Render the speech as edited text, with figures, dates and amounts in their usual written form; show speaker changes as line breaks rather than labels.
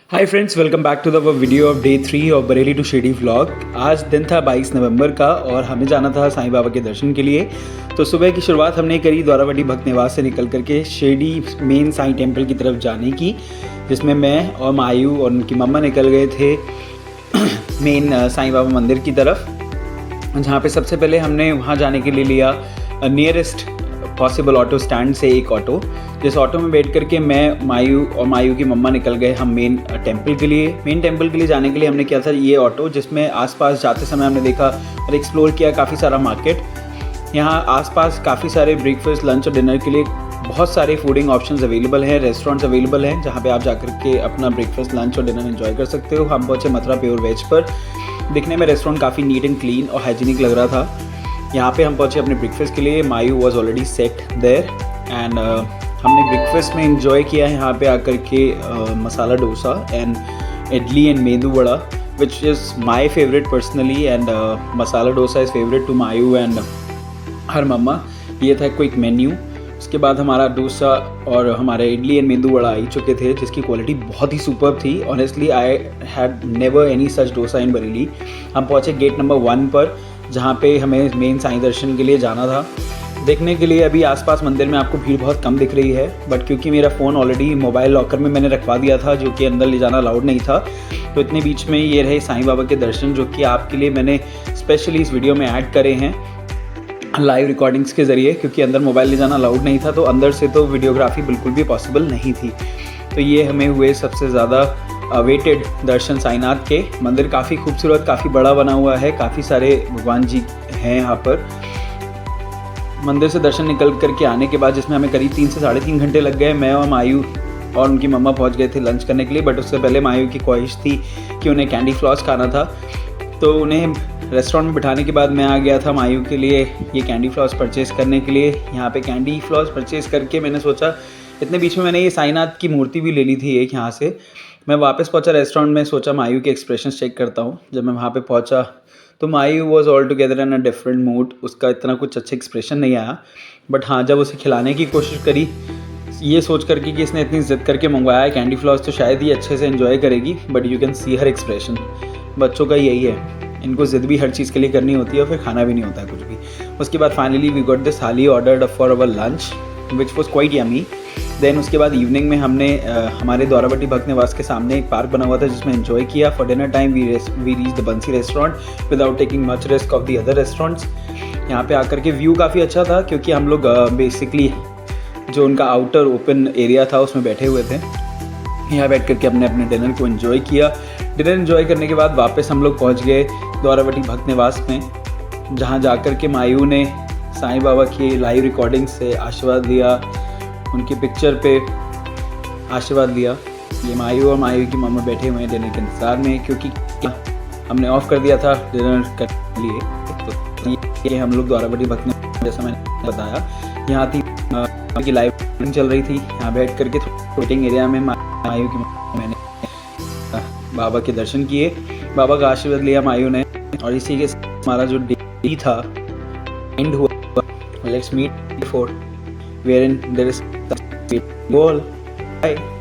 Hi friends, welcome back to the video of day 3 of Bareilly to Shirdi vlog. आज दिन था 22 नवंबर का और हमें जाना था साईं बाबा के दर्शन के लिए। तो सुबह की शुरुआत हमने करी द्वारावटी भक्त निवास से निकल करके शिरडी मेन साईं टेम्पल की तरफ जाने की, जिसमें मैं और मायू और उनकी मम्मा निकल गए थे मेन साईं बाबा मंदिर की तरफ, जहाँ पे सबसे पहले हमने वहाँ जाने के लिए लिया नियरेस्ट पॉसिबल ऑटो स्टैंड से एक ऑटो। जिस ऑटो में बैठ करके मैं, मायू की मम्मा निकल गए हम मेन टेंपल के लिए। मेन टेंपल के लिए जाने के लिए हमने किया था ये ऑटो, जिसमें आसपास जाते समय हमने देखा और एक्सप्लोर किया काफ़ी सारा मार्केट। यहाँ आसपास काफ़ी सारे ब्रेकफास्ट, लंच और डिनर के लिए बहुत सारे फूडिंग ऑप्शंस अवेलेबल हैं, रेस्टोरेंट्स अवेलेबल हैं, जहाँ पे आप जाकर के अपना ब्रेकफास्ट, लंच और डिनर एंजॉय कर सकते हो। हम पहुँचे मथुरा प्योर वेज पर। दिखने में रेस्टोरेंट काफ़ी नीट एंड क्लीन और हाइजीनिक लग रहा था। यहाँ पे हम पहुँचे अपने ब्रेकफास्ट के लिए। Mayu was already set there and हमने ब्रेकफास्ट में इंजॉय किया है यहाँ पे आकर के masala dosa and idli and medu vada, which is my favourite personally, and masala dosa is favourite to Mayu and her mamma. ये था क्विक मेन्यू। उसके बाद हमारा डोसा और हमारे इडली एंड मेदू वड़ा आ चुके थे, जिसकी क्वालिटी बहुत ही सुपर थी। Honestly I had never any such dosa in Bareilly. हम पहुँचे गेट नंबर 1 पर, जहाँ पे हमें मेन साईं दर्शन के लिए जाना था। देखने के लिए अभी आसपास मंदिर में आपको भीड़ बहुत कम दिख रही है, बट क्योंकि मेरा फ़ोन ऑलरेडी मोबाइल लॉकर में मैंने रखवा दिया था, जो कि अंदर ले जाना अलाउड नहीं था, तो इतने बीच में ये रहे साईं बाबा के दर्शन, जो कि आपके लिए मैंने स्पेशली इस वीडियो में ऐड करे हैं लाइव रिकॉर्डिंग्स के ज़रिए, क्योंकि अंदर मोबाइल ले जाना अलाउड नहीं था, तो अंदर से तो वीडियोग्राफी बिल्कुल भी पॉसिबल नहीं थी। तो ये हमें हुए सबसे ज़्यादा अवेटेड दर्शन साईनाथ के। मंदिर काफ़ी खूबसूरत, काफ़ी बड़ा बना हुआ है, काफ़ी सारे भगवान जी हैं यहाँ पर। मंदिर से दर्शन निकल करके आने के बाद, जिसमें हमें करीब 3 से साढ़े 3 घंटे लग गए, मैं और मायू और उनकी मम्मा पहुँच गए थे लंच करने के लिए। बट उससे पहले मायू की ख्वाहिश थी कि उन्हें कैंडी फ्लॉस खाना था, तो उन्हें रेस्टोरेंट में बिठाने के बाद मैं आ गया था मायू के लिए ये कैंडी फ्लॉस परचेज़ करने के लिए। यहाँ पे कैंडी फ्लॉस परचेज़ करके मैंने सोचा, इतने बीच में मैंने ये साईनाथ की मूर्ति भी लेनी थी एक यहाँ से। मैं वापस पहुँचा रेस्टोरेंट में, सोचा मायू के एक्सप्रेशन चेक करता हूँ। जब मैं वहाँ पे पहुँचा तो Mayu was all together in a different mood. उसका इतना कुछ अच्छा एक्सप्रेशन नहीं आया, बट हाँ, जब उसे खिलाने की कोशिश करी, ये सोच करके कि इसने इतनी ज़िद करके मंगवाया है कैंडी फ्लॉस, तो शायद ही अच्छे से एंजॉय करेगी। But you can see her expression. बच्चों का यही है, इनको ज़िद भी हर चीज़ के लिए करनी होती है और फिर खाना भी नहीं होता है कुछ भी। उसके बाद finally we got this thali ordered for our lunch, which was quite yummy. Then उसके बाद इवनिंग में हमने हमारे द्वारावटी भक्त निवास के सामने एक पार्क बना हुआ था, जिसमें एंजॉय किया। For dinner time we reach the Bansi restaurant without taking much risk of the other restaurants. यहाँ पे आकर के व्यू काफ़ी अच्छा था, क्योंकि हम लोग बेसिकली जो उनका आउटर ओपन एरिया था उसमें बैठे हुए थे। यहाँ बैठ करके अपने अपने डिनर को एंजॉय किया। डिनर एंजॉय करने के बाद वापस हम लोग पहुँच गए द्वारावटी भक्त निवास में, जहाँ जाकर के मायू ने साईं बाबा की लाइव रिकॉर्डिंग से आशीर्वाद लिया, उनकी पिक्चर पे आशीर्वाद लिया। ये मायू और मायू की मम्मा बैठे हुए हैं डिनर के इंतज़ार में, क्योंकि हमने ऑफ कर दिया था डिनर के लिए। तो ये हम लोग द्वारावटी भक्त निवास, जैसा मैंने बताया, यहाँ थी की लाइव रिकॉर्डिंग चल रही थी। यहाँ बैठ करके वेटिंग एरिया में मायू की मैंने बाबा के दर्शन किए, बाबा का आशीर्वाद लिया मायू ने, और इसी के हमारा जो डे था एंड हुआ। Let's meet before wherein there is goal. Bye.